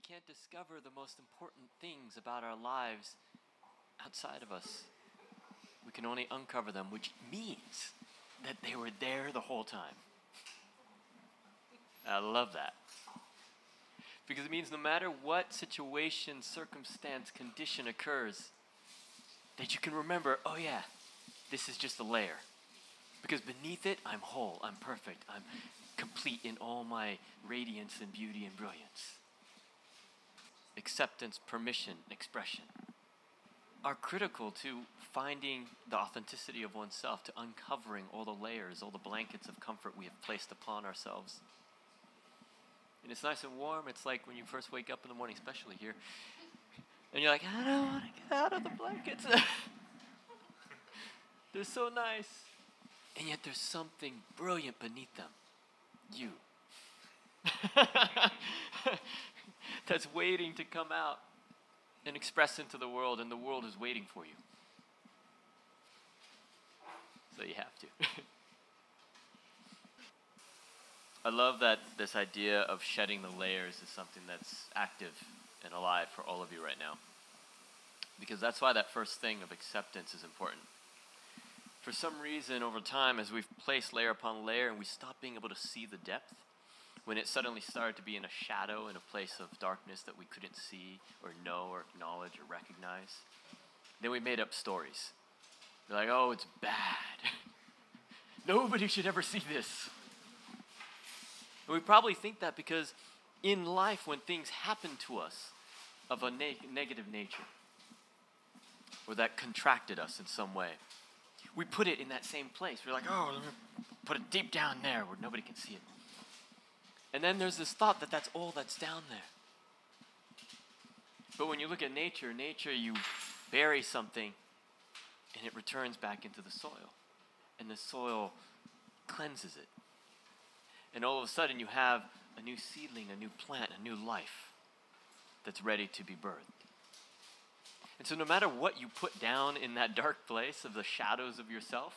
can't discover the most important things about our lives outside of us. We can only uncover them, which means that they were there the whole time. I love that. Because it means no matter what situation, circumstance, condition occurs, that you can remember, oh yeah, this is just a layer. Because beneath it, I'm whole, I'm perfect, I'm complete in all my radiance and beauty and brilliance. Acceptance, permission, expression are critical to finding the authenticity of oneself, to uncovering all the layers, all the blankets of comfort we have placed upon ourselves. And it's nice and warm. It's like when you first wake up in the morning, especially here, and you're like, I don't want to get out of the blankets. They're so nice. And yet there's something brilliant beneath them. You. That's waiting to come out and express into the world, and the world is waiting for you. So you have to. I love that this idea of shedding the layers is something that's active and alive for all of you right now. Because that's why that first thing of acceptance is important. For some reason, over time, as we've placed layer upon layer and we stop being able to see the depth, when it suddenly started to be in a shadow, in a place of darkness that we couldn't see or know or acknowledge or recognize, then we made up stories. We're like, oh, it's bad. Nobody should ever see this. And we probably think that because in life, when things happen to us of a negative nature, or that contracted us in some way, we put it in that same place. We're like, oh, let me put it deep down there where nobody can see it. And then there's this thought that that's all that's down there. But when you look at nature, you bury something and it returns back into the soil. And the soil cleanses it. And all of a sudden you have a new seedling, a new plant, a new life that's ready to be birthed. And so no matter what you put down in that dark place of the shadows of yourself,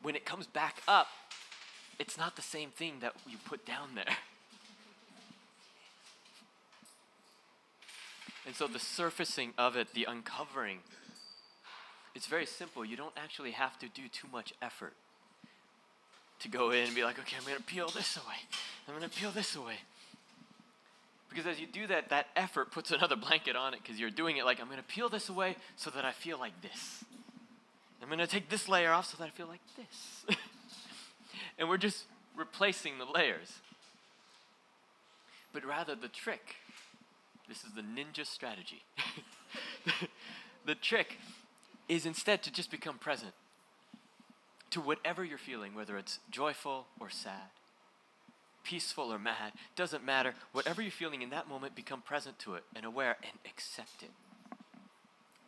when it comes back up, it's not the same thing that you put down there. And so the surfacing of it, the uncovering, it's very simple. You don't actually have to do too much effort to go in and be like, okay, I'm going to peel this away. I'm going to peel this away. Because as you do that, that effort puts another blanket on it because you're doing it like, I'm going to peel this away so that I feel like this. I'm going to take this layer off so that I feel like this. And we're just replacing the layers. But rather the trick, this is the ninja strategy. The trick is instead to just become present to whatever you're feeling, whether it's joyful or sad, peaceful or mad, doesn't matter. Whatever you're feeling in that moment, become present to it and aware and accept it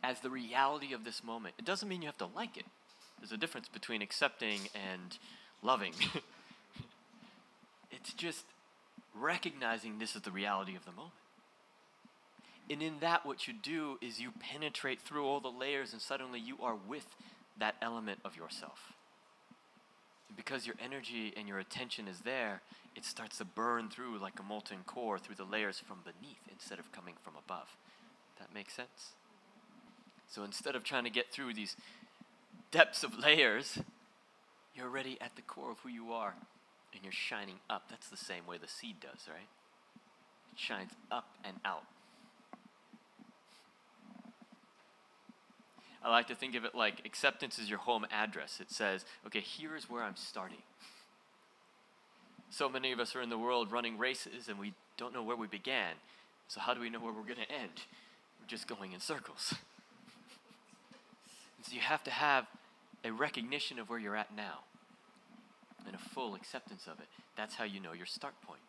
as the reality of this moment. It doesn't mean you have to like it. There's a difference between accepting and loving. It's just recognizing this is the reality of the moment. And in that, what you do is you penetrate through all the layers and suddenly you are with that element of yourself. And because your energy and your attention is there, it starts to burn through like a molten core through the layers from beneath instead of coming from above. That makes sense? So instead of trying to get through these depths of layers, you're already at the core of who you are and you're shining up. That's the same way the seed does, right? It shines up and out. I like to think of it like acceptance is your home address. It says, okay, here is where I'm starting. So many of us are in the world running races and we don't know where we began. So how do we know where we're going to end? We're just going in circles. And so you have to have a recognition of where you're at now and a full acceptance of it. That's how you know your start point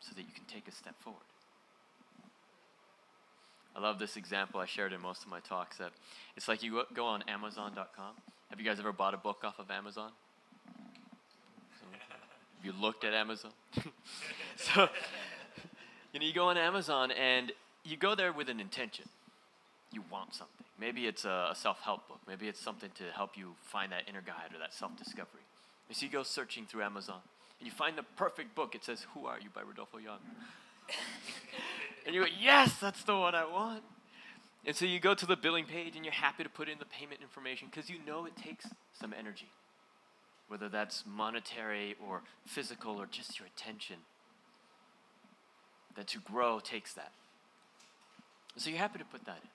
so that you can take a step forward. I love this example. I shared in most of my talks that it's like you go on Amazon.com. Have you guys ever bought a book off of Amazon? Have you looked at Amazon? So, you go on Amazon and you go there with an intention. You want something. Maybe it's a self-help book. Maybe it's something to help you find that inner guide or that self-discovery. And so you go searching through Amazon And you find the perfect book. It says, Who Are You by Rodolfo Young. And you go, yes, that's the one I want. And so you go to the billing page and you're happy to put in the payment information because you know it takes some energy, whether that's monetary or physical or just your attention. That to grow takes that. So you're happy to put that in.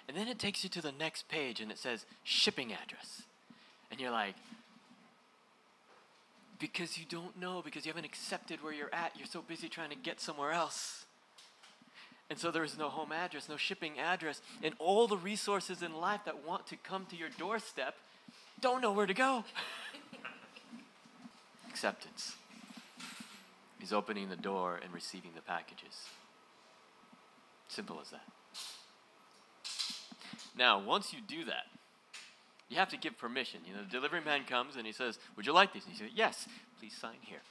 And then it takes you to the next page and it says shipping address. And you're like, because you don't know, because you haven't accepted where you're at, you're so busy trying to get somewhere else. And so there is no home address, no shipping address, and all the resources in life that want to come to your doorstep don't know where to go. Acceptance. He's opening the door and receiving the packages. Simple as that. Now, once you do that, you have to give permission. You know, the delivery man comes and he says, would you like these? And you say, yes, please sign here.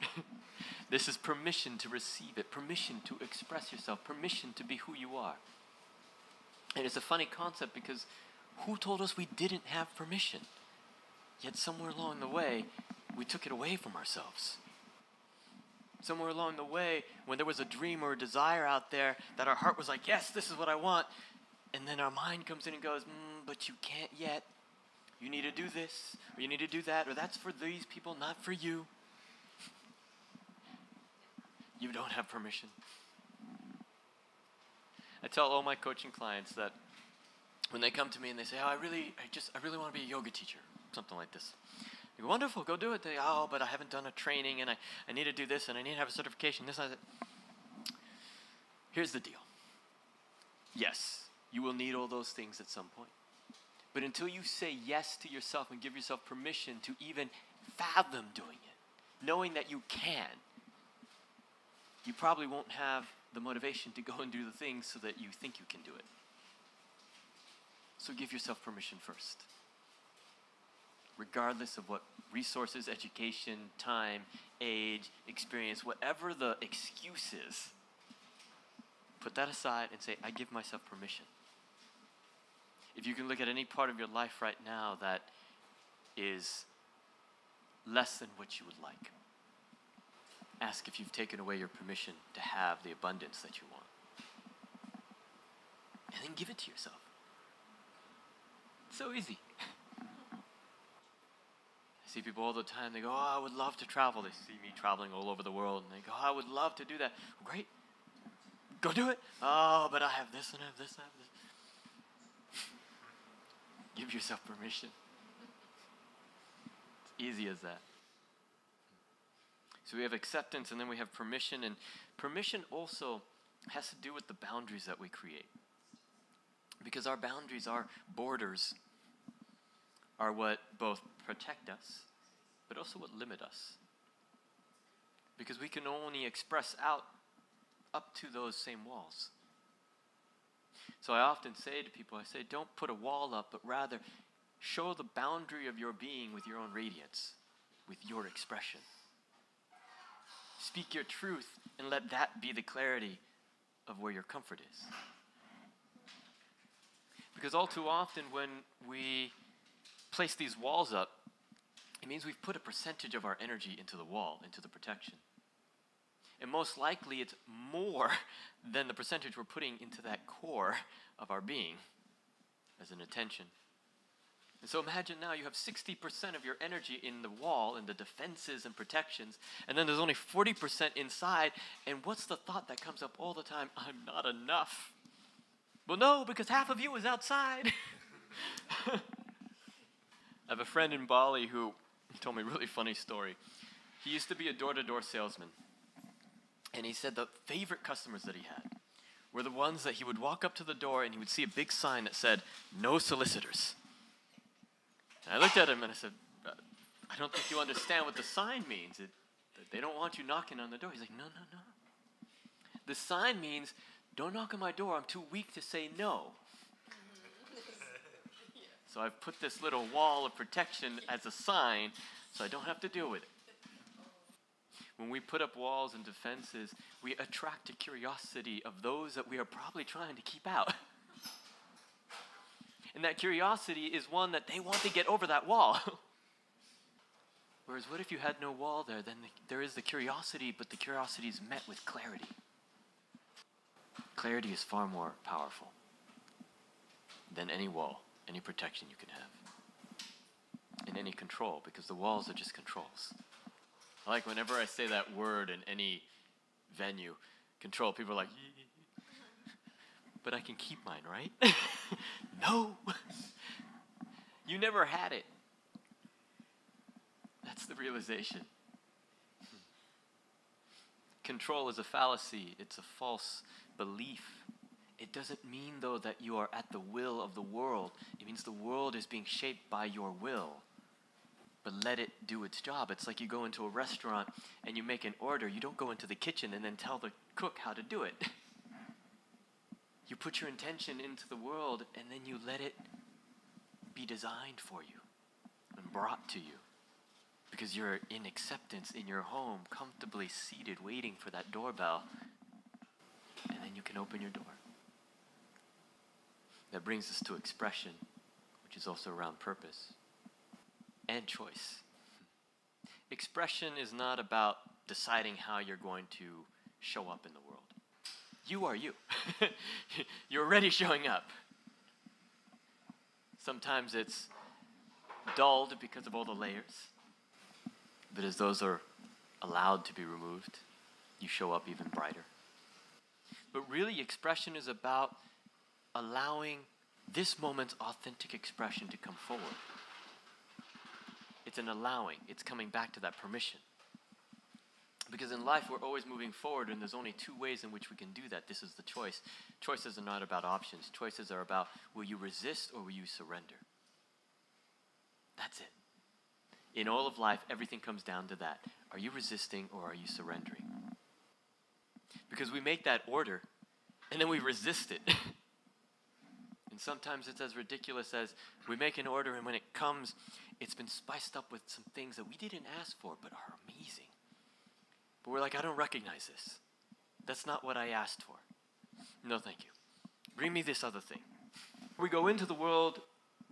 This is permission to receive it, permission to express yourself, permission to be who you are. And it's a funny concept because who told us we didn't have permission? Yet somewhere along the way, we took it away from ourselves. Somewhere along the way, when there was a dream or a desire out there that our heart was like, yes, this is what I want. And then our mind comes in and goes, but you can't yet. You need to do this, or you need to do that, or that's for these people, not for you. You don't have permission. I tell all my coaching clients that when they come to me and they say, I really want to be a yoga teacher, something like this. I go, wonderful, go do it. They go, but I haven't done a training, and I need to do this, and I need to have a certification, this, and that. Here's the deal. Yes, you will need all those things at some point. But until you say yes to yourself and give yourself permission to even fathom doing it, knowing that you can, you probably won't have the motivation to go and do the things so that you think you can do it. So give yourself permission first. Regardless of what resources, education, time, age, experience, whatever the excuse is, put that aside and say, I give myself permission. If you can look at any part of your life right now that is less than what you would like, ask if you've taken away your permission to have the abundance that you want. And then give it to yourself. It's so easy. I see people all the time, they go, I would love to travel. They see me traveling all over the world, and they go, I would love to do that. Well, great. Go do it. Oh, but I have this and I have this and I have this. Give yourself permission. It's easy as that. So we have acceptance and then we have permission. And permission also has to do with the boundaries that we create. Because our boundaries, our borders, are what both protect us, but also what limit us. Because we can only express out up to those same walls. So I often say to people, I say, don't put a wall up, but rather show the boundary of your being with your own radiance, with your expression. Speak your truth and let that be the clarity of where your comfort is. Because all too often when we place these walls up, it means we've put a percentage of our energy into the wall, into the protection. And most likely it's more than the percentage we're putting into that core of our being as an attention. And so imagine now you have 60% of your energy in the wall, in the defenses and protections, and then there's only 40% inside, and what's the thought that comes up all the time? I'm not enough. Well, no, because half of you is outside. I have a friend in Bali who told me a really funny story. He used to be a door-to-door salesman. And he said the favorite customers that he had were the ones that he would walk up to the door and he would see a big sign that said, no solicitors. And I looked at him and I said, I don't think you understand what the sign means. They don't want you knocking on the door. He's like, no. The sign means, don't knock on my door. I'm too weak to say no. So I've put this little wall of protection as a sign so I don't have to deal with it. When we put up walls and defenses, we attract the curiosity of those that we are probably trying to keep out. And that curiosity is one that they want to get over that wall. Whereas what if you had no wall there? Then there is the curiosity, but the curiosity is met with clarity. Clarity is far more powerful than any wall, any protection you can have, and any control, because the walls are just controls. Like whenever I say that word in any venue, control, people are like, but I can keep mine, right? No! You never had it. That's the realization. Control is a fallacy. It's a false belief. It doesn't mean, though, that you are at the will of the world. It means the world is being shaped by your will. But let it do its job. It's like you go into a restaurant and you make an order. You don't go into the kitchen and then tell the cook how to do it. You put your intention into the world and then you let it be designed for you and brought to you. Because you're in acceptance in your home, comfortably seated, waiting for that doorbell. And then you can open your door. That brings us to expression, which is also around purpose and choice. Expression is not about deciding how you're going to show up in the world. You are you. You're already showing up. Sometimes it's dulled because of all the layers. But as those are allowed to be removed, you show up even brighter. But really, expression is about allowing this moment's authentic expression to come forward. It's an allowing. It's coming back to that permission. Because in life, we're always moving forward, and there's only two ways in which we can do that. This is the choice. Choices are not about options. Choices are about, will you resist or will you surrender? That's it. In all of life, everything comes down to that. Are you resisting or are you surrendering? Because we make that order, and then we resist it. And sometimes it's as ridiculous as we make an order, and when it comes, it's been spiced up with some things that we didn't ask for, but are amazing. But we're like, I don't recognize this. That's not what I asked for. No, thank you. Bring me this other thing. We go into the world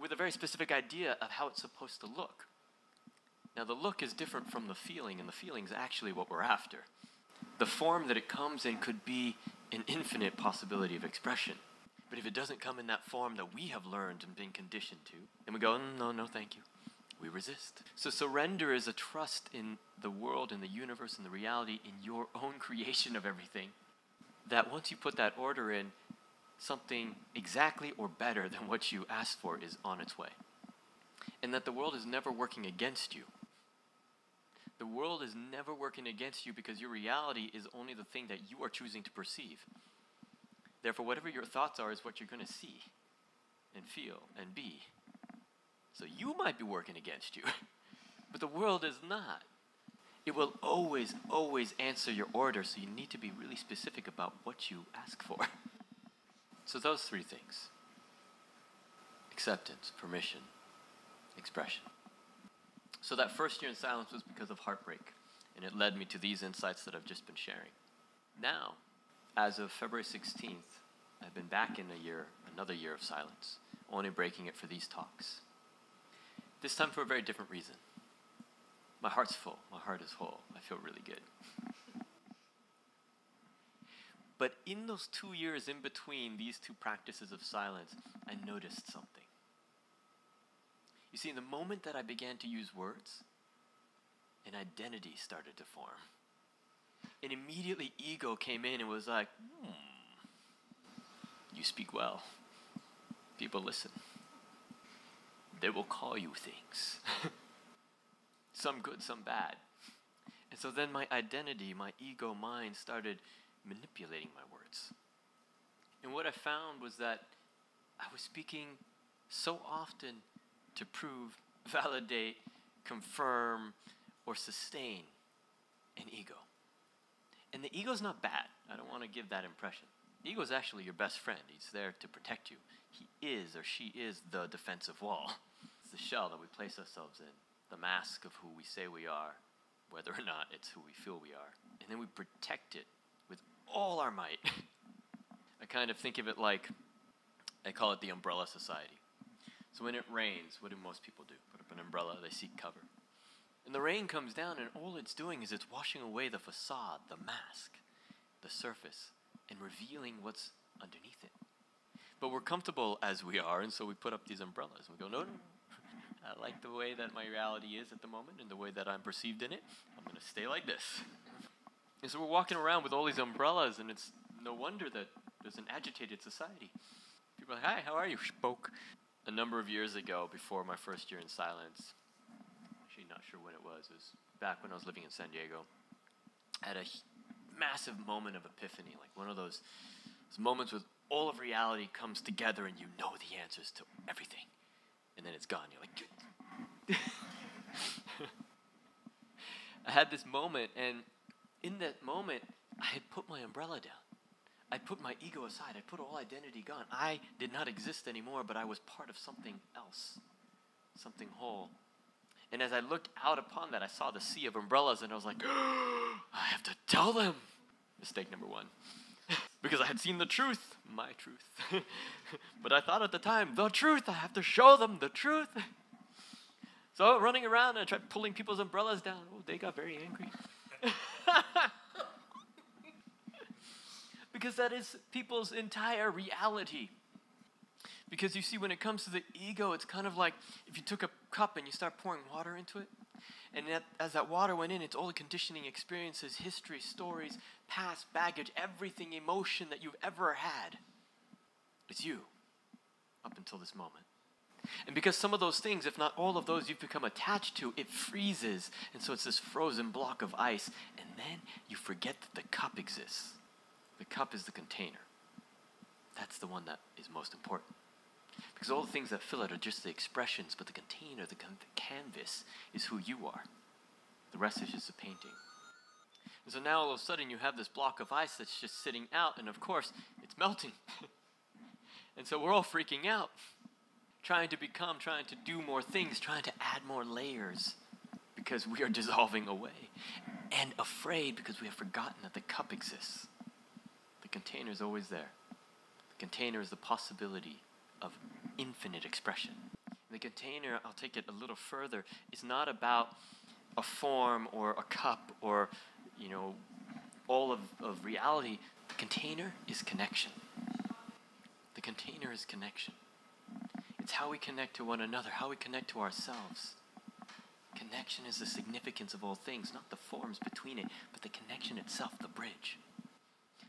with a very specific idea of how it's supposed to look. Now, the look is different from the feeling, and the feeling is actually what we're after. The form that it comes in could be an infinite possibility of expression. But if it doesn't come in that form that we have learned and been conditioned to, then we go, no, thank you. We resist. So surrender is a trust in the world, in the universe, in the reality, in your own creation of everything. That once you put that order in, something exactly or better than what you asked for is on its way. And that the world is never working against you. The world is never working against you because your reality is only the thing that you are choosing to perceive. Therefore, whatever your thoughts are is what you're going to see and feel and be. So you might be working against you, but the world is not. It will always, always answer your order, so you need to be really specific about what you ask for. So those three things: acceptance, permission, expression. So that first year in silence was because of heartbreak, and it led me to these insights that I've just been sharing. Now, as of February 16th, I've been back in another year of silence, only breaking it for these talks. This time for a very different reason. My heart's full. My heart is whole. I feel really good. But in those 2 years in between these two practices of silence, I noticed something. You see, in the moment that I began to use words, an identity started to form. And immediately ego came in and was like, you speak well. People listen. They will call you things. Some good, some bad. And so then my identity, my ego mind started manipulating my words. And what I found was that I was speaking so often to prove, validate, confirm, or sustain an ego. And the ego's not bad. I don't want to give that impression. The ego is actually your best friend. He's there to protect you. He is or she is the defensive wall. It's the shell that we place ourselves in, the mask of who we say we are, whether or not it's who we feel we are. And then we protect it with all our might. I kind of think of it like, I call it the umbrella society. So when it rains, what do most people do? Put up an umbrella, they seek cover. And the rain comes down, and all it's doing is it's washing away the facade, the mask, the surface, and revealing what's underneath it. But we're comfortable as we are, and so we put up these umbrellas. We go, no, I like the way that my reality is at the moment and the way that I'm perceived in it. I'm going to stay like this. And so we're walking around with all these umbrellas, and it's no wonder that there's an agitated society. People are like, hi, how are you? Spoke. A number of years ago, before my first year in silence, actually not sure when it was back when I was living in San Diego, I had a massive moment of epiphany, like one of those moments with all of reality comes together and you know the answers to everything. And then it's gone. You're like, I had this moment, and in that moment, I had put my umbrella down. I put my ego aside. I put all identity gone. I did not exist anymore, but I was part of something else, something whole. And as I looked out upon that, I saw the sea of umbrellas, and I was like, I have to tell them. Mistake number one. Because I had seen the truth, my truth. But I thought at the time, the truth, I have to show them the truth. So running around, I tried pulling people's umbrellas down. Oh, they got very angry. Because that is people's entire reality. Because you see, when it comes to the ego, it's kind of like if you took a cup and you start pouring water into it, and as that water went in, it's all the conditioning experiences, history, stories, past, baggage, everything, emotion that you've ever had. It's you, up until this moment. And because some of those things, if not all of those, you've become attached to, it freezes. And so it's this frozen block of ice. And then you forget that the cup exists. The cup is the container. That's the one that is most important. Because all the things that fill it are just the expressions, but the container, the canvas, is who you are. The rest is just a painting. And so now all of a sudden you have this block of ice that's just sitting out, and of course, it's melting. And so we're all freaking out, trying to become, trying to do more things, trying to add more layers, because we are dissolving away. And afraid because we have forgotten that the cup exists. The container is always there. The container is the possibility of infinite expression. The container, I'll take it a little further, is not about a form or a cup or, all of reality. The container is connection. The container is connection. It's how we connect to one another, how we connect to ourselves. Connection is the significance of all things, not the forms between it, but the connection itself, the bridge.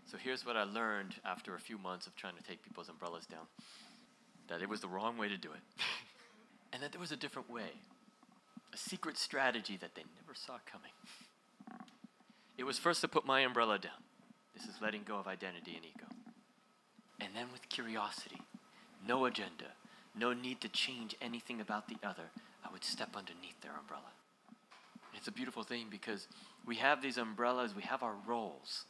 So here's what I learned after a few months of trying to take people's umbrellas down. That it was the wrong way to do it. And that there was a different way. A secret strategy that they never saw coming. It was first to put my umbrella down. This is letting go of identity and ego. And then with curiosity, no agenda, no need to change anything about the other, I would step underneath their umbrella. And it's a beautiful thing because we have these umbrellas, we have our roles,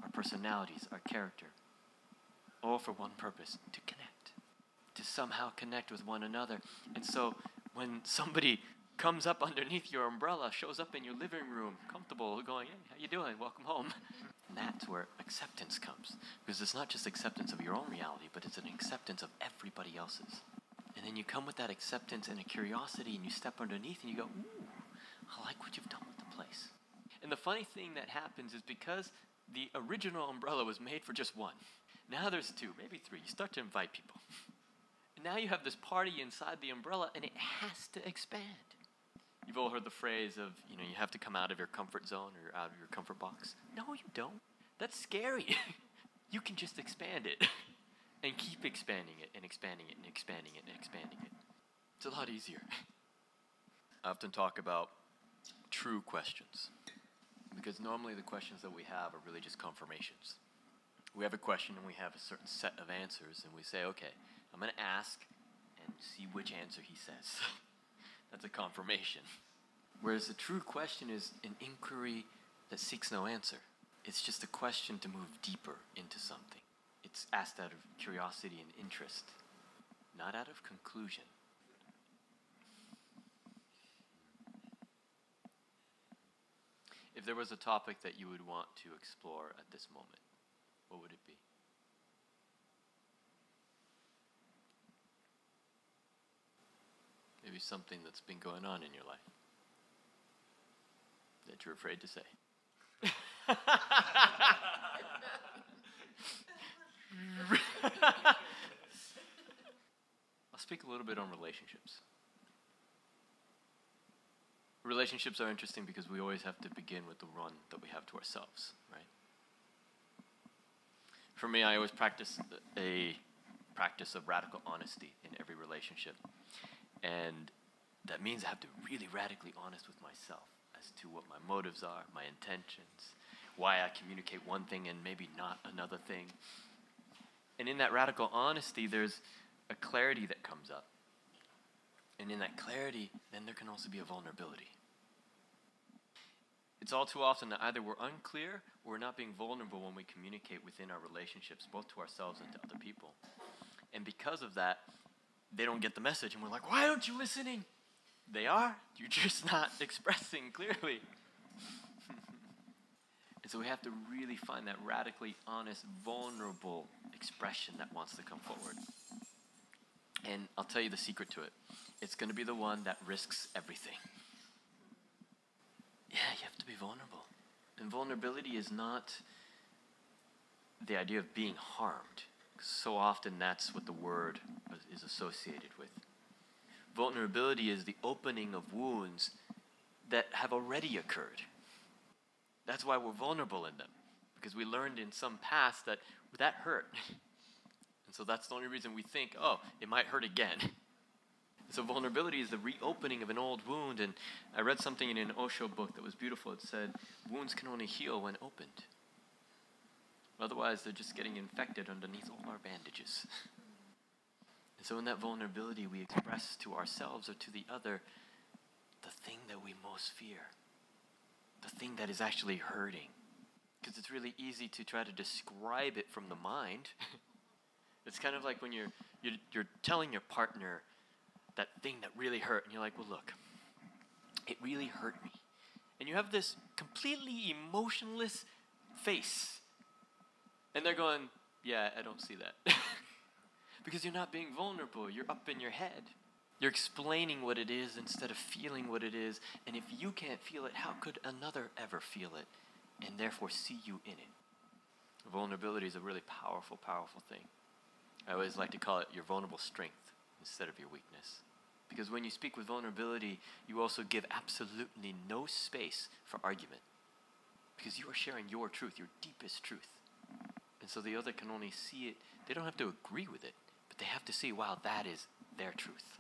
our personalities, our character, all for one purpose, to connect, to somehow connect with one another. And so when somebody comes up underneath your umbrella, shows up in your living room, comfortable, going, hey, how you doing? Welcome home. And that's where acceptance comes. Because it's not just acceptance of your own reality, but it's an acceptance of everybody else's. And then you come with that acceptance and a curiosity, and you step underneath, and you go, ooh, I like what you've done with the place. And the funny thing that happens is because the original umbrella was made for just one, now there's two, maybe three. You start to invite people. And now you have this party inside the umbrella, and it has to expand. You've all heard the phrase of, you have to come out of your comfort zone or out of your comfort box. No, you don't. That's scary. You can just expand it and keep expanding it and expanding it and expanding it and expanding it. It's a lot easier. I often talk about true questions because normally the questions that we have are really just confirmations. We have a question and we have a certain set of answers and we say, okay, I'm going to ask and see which answer he says. That's a confirmation. Whereas the true question is an inquiry that seeks no answer. It's just a question to move deeper into something. It's asked out of curiosity and interest, not out of conclusion. If there was a topic that you would want to explore at this moment, what would it be? Maybe something that's been going on in your life. that you're afraid to say? I'll speak a little bit on relationships. Relationships are interesting because we always have to begin with the one that we have to ourselves, right? For me, I always practice a practice of radical honesty in every relationship. And that means I have to be really radically honest with myself as to what my motives are, my intentions, why I communicate one thing and maybe not another thing. And in that radical honesty, there's a clarity that comes up. And in that clarity, then there can also be a vulnerability. It's all too often that either we're unclear or we're not being vulnerable when we communicate within our relationships, both to ourselves and to other people. And because of that, they don't get the message, and we're like, why aren't you listening? They are. You're just not expressing clearly. And so we have to really find that radically honest, vulnerable expression that wants to come forward. And I'll tell you the secret to it. It's going to be the one that risks everything. Yeah, you have to be vulnerable. And vulnerability is not the idea of being harmed. So often that's what the word is associated with. Vulnerability is the opening of wounds that have already occurred. That's why we're vulnerable in them, because we learned in some past that hurt. And so that's the only reason we think, oh, it might hurt again. So vulnerability is the reopening of an old wound. And I read something in an Osho book that was beautiful. It said, wounds can only heal when opened. Otherwise, they're just getting infected underneath all our bandages. And so in that vulnerability, we express to ourselves or to the other the thing that we most fear, the thing that is actually hurting. Because it's really easy to try to describe it from the mind. It's kind of like when you're telling your partner that thing that really hurt, and you're like, well, look, it really hurt me. And you have this completely emotionless face. And they're going, yeah, I don't see that. Because you're not being vulnerable. You're up in your head. You're explaining what it is instead of feeling what it is. And if you can't feel it, how could another ever feel it and therefore see you in it? Vulnerability is a really powerful, powerful thing. I always like to call it your vulnerable strength instead of your weakness. Because when you speak with vulnerability, you also give absolutely no space for argument. Because you are sharing your truth, your deepest truth. And so the other can only see it. They don't have to agree with it, but they have to see, wow, that is their truth.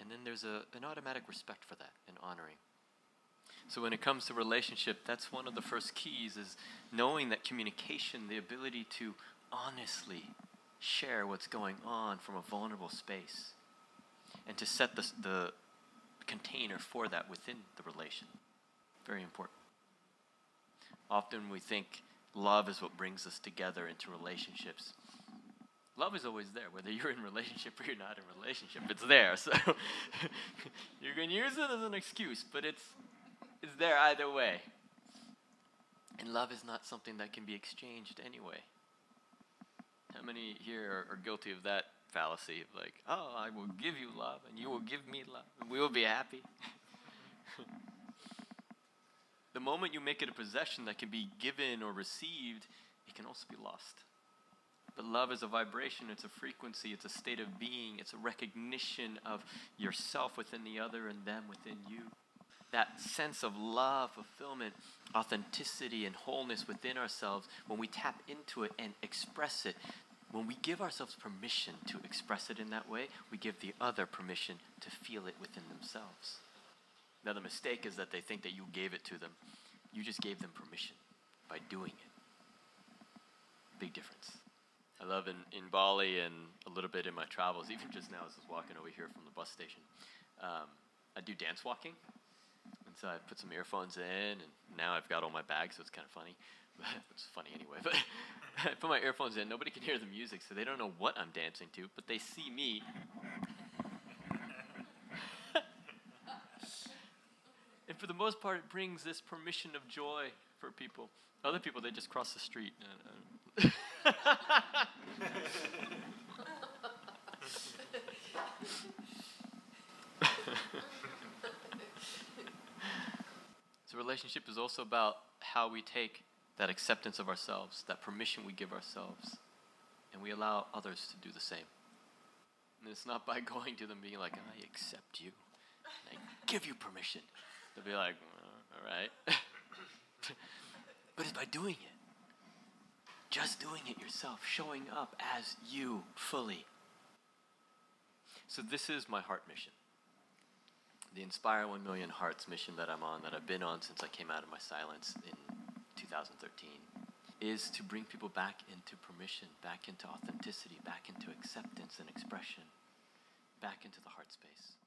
And then there's an automatic respect for that and honoring. So when it comes to relationship, that's one of the first keys, is knowing that communication, the ability to honestly share what's going on from a vulnerable space, and to set the container for that within the relation. Very important. Often we think love is what brings us together into relationships. Love is always there, whether you're in relationship or you're not in relationship. It's there, so you can use it as an excuse, but it's there either way. And love is not something that can be exchanged anyway. How many here are guilty of that fallacy of like, oh, I will give you love and you will give me love and we will be happy? The moment you make it a possession that can be given or received, it can also be lost. But love is a vibration, it's a frequency, it's a state of being, it's a recognition of yourself within the other and them within you. That sense of love, fulfillment, authenticity, and wholeness within ourselves, when we tap into it and express it, when we give ourselves permission to express it in that way, we give the other permission to feel it within themselves. Now, the mistake is that they think that you gave it to them. You just gave them permission by doing it. Big difference. I love in Bali and a little bit in my travels, even just now as I was walking over here from the bus station, I do dance walking. And so I put some earphones in, and now I've got all my bags, so it's kind of funny. It's funny anyway, but I put my earphones in. Nobody can hear the music, so they don't know what I'm dancing to, but they see me. And for the most part, it brings this permission of joy for people. Other people, they just cross the street. So relationship is also about how we take that acceptance of ourselves, that permission we give ourselves, and we allow others to do the same. And it's not by going to them being like, I accept you, I give you permission. They'll be like, all right. But it's by doing it. Just doing it yourself, showing up as you fully. So this is my heart mission. The Inspire 1 Million Hearts mission that I'm on, that I've been on since I came out of my silence in 2013, is to bring people back into permission, back into authenticity, back into acceptance and expression, back into the heart space.